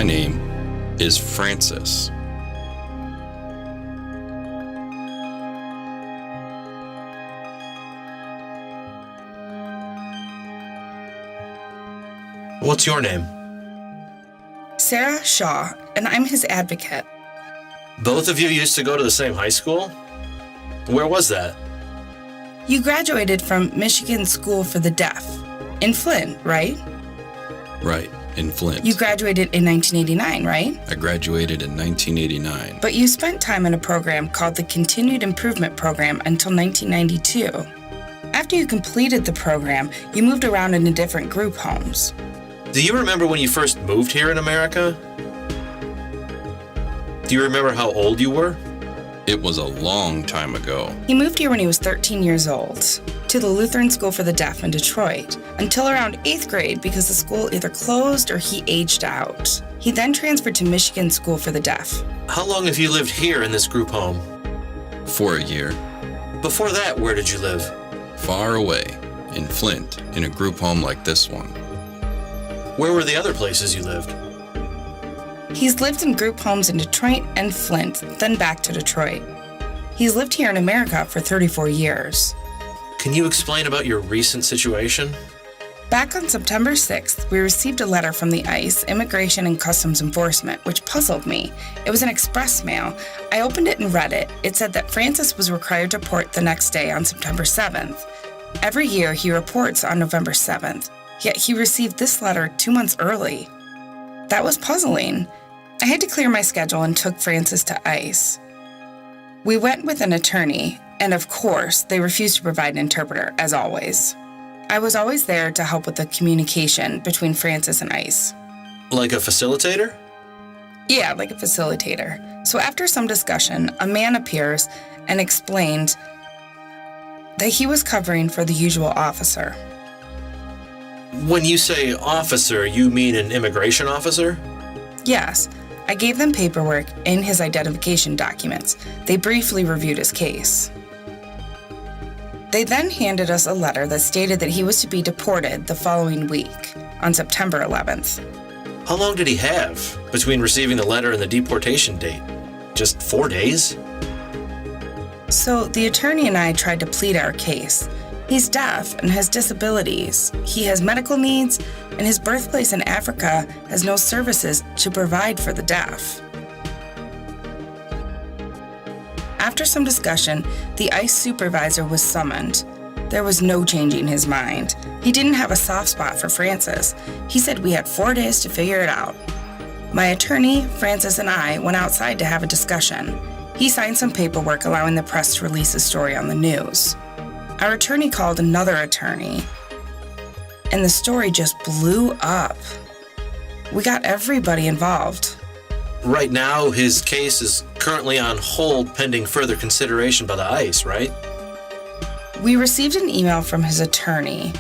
My name is Francis. What's your name? Sarah Shaw, and I'm his advocate. Both of you used to go to the same high school? Where was that? You graduated from Michigan School for the Deaf in Flint, right? Right, in Flint. You graduated in 1989, right? I graduated in 1989. But you spent time in a program called the Continued Improvement Program until 1992. After you completed the program, you moved around into different group homes. Do you remember when you first moved here in America? Do you remember how old you were? It was a long time ago. He moved here when he was 13 years old, to the Lutheran School for the Deaf in Detroit, until around 8th grade because the school either closed or he aged out. He then transferred to Michigan School for the Deaf. How long have you lived here in this group home? For a year. Before that, where did you live? Far away, in Flint, in a group home like this one. Where were the other places you lived? He's lived in group homes in Detroit and Flint, then back to Detroit. He's lived here in America for 34 years. Can you explain about your recent situation? Back on September 6th, we received a letter from the ICE, Immigration and Customs Enforcement, which puzzled me. It was an express mail. I opened it and read it. It said that Francis was required to report the next day on September 7th. Every year, he reports on November 7th, yet he received this letter 2 months early. That was puzzling. I had to clear my schedule and took Francis to ICE. We went with an attorney, and of course, they refused to provide an interpreter, as always. I was always there to help with the communication between Francis and ICE. Like a facilitator? Yeah, like a facilitator. So after some discussion, a man appears and explained that he was covering for the usual officer. When you say officer, you mean an immigration officer? Yes, I gave them paperwork and his identification documents. They briefly reviewed his case. They then handed us a letter that stated that he was to be deported the following week, on September 11th. How long did he have between receiving the letter and the deportation date? Just 4 days? So the attorney and I tried to plead our case. He's deaf and has disabilities. He has medical needs, and his birthplace in Africa has no services to provide for the deaf. After some discussion, the ICE supervisor was summoned. There was no changing his mind. He didn't have a soft spot for Francis. He said we had 4 days to figure it out. My attorney, Francis, and I went outside to have a discussion. He signed some paperwork allowing the press to release his story on the news. Our attorney called another attorney, and the story just blew up. We got everybody involved. Right now, his case is currently on hold pending further consideration by the ICE, right? We received an email from his attorney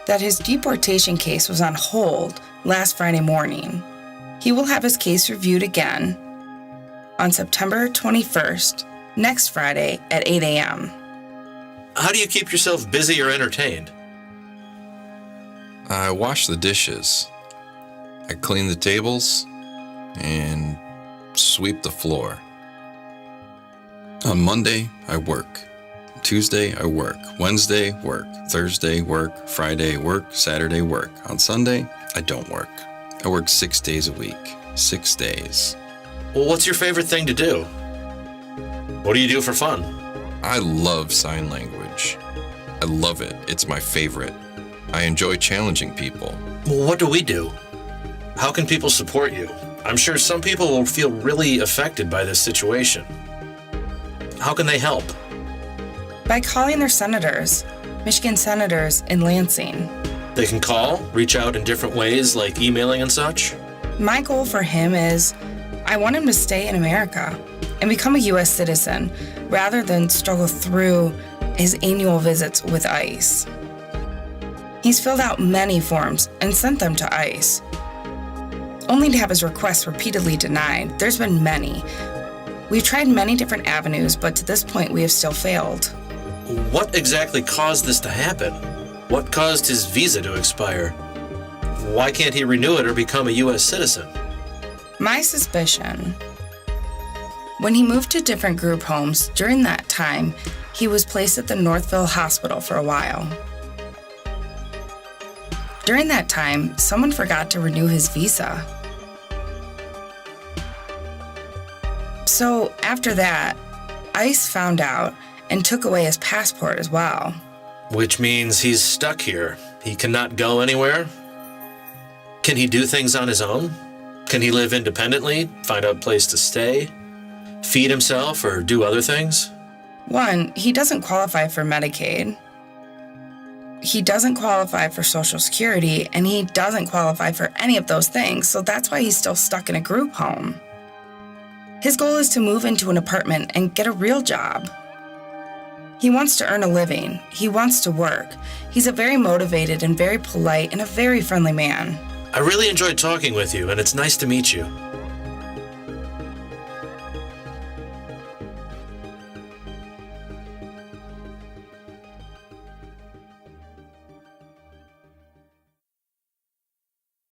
that his deportation case was on hold last Friday morning. He will have his case reviewed again on September 21st, next Friday at 8 a.m. How do you keep yourself busy or entertained? I wash the dishes. I clean the tables and sweep the floor. On Monday, I work. Tuesday, I work. Wednesday, work. Thursday, work. Friday, work. Saturday, work. On Sunday, I don't work. I work 6 days a week. 6 days. Well, what's your favorite thing to do? What do you do for fun? I love sign language. I love it. It's my favorite. I enjoy challenging people. Well, what do we do? How can people support you? I'm sure some people will feel really affected by this situation. How can they help? By calling their senators, Michigan senators in Lansing. They can call, reach out in different ways like emailing and such. My goal for him is I want him to stay in America and become a U.S. citizen rather than struggle through his annual visits with ICE. He's filled out many forms and sent them to ICE, only to have his requests repeatedly denied. There's been many. We've tried many different avenues, but to this point we have still failed. What exactly caused this to happen? What caused his visa to expire? Why can't he renew it or become a U.S. citizen? My suspicion. When he moved to different group homes, during that time, he was placed at the Northville Hospital for a while. During that time, someone forgot to renew his visa. So after that, ICE found out and took away his passport as well. Which means he's stuck here. He cannot go anywhere? Can he do things on his own? Can he live independently, find a place to stay, feed himself, or do other things? One, he doesn't qualify for Medicaid. He doesn't qualify for Social Security, and he doesn't qualify for any of those things, so that's why he's still stuck in a group home. His goal is to move into an apartment and get a real job. He wants to earn a living. He wants to work. He's a very motivated and very polite and a very friendly man. I really enjoyed talking with you, and it's nice to meet you.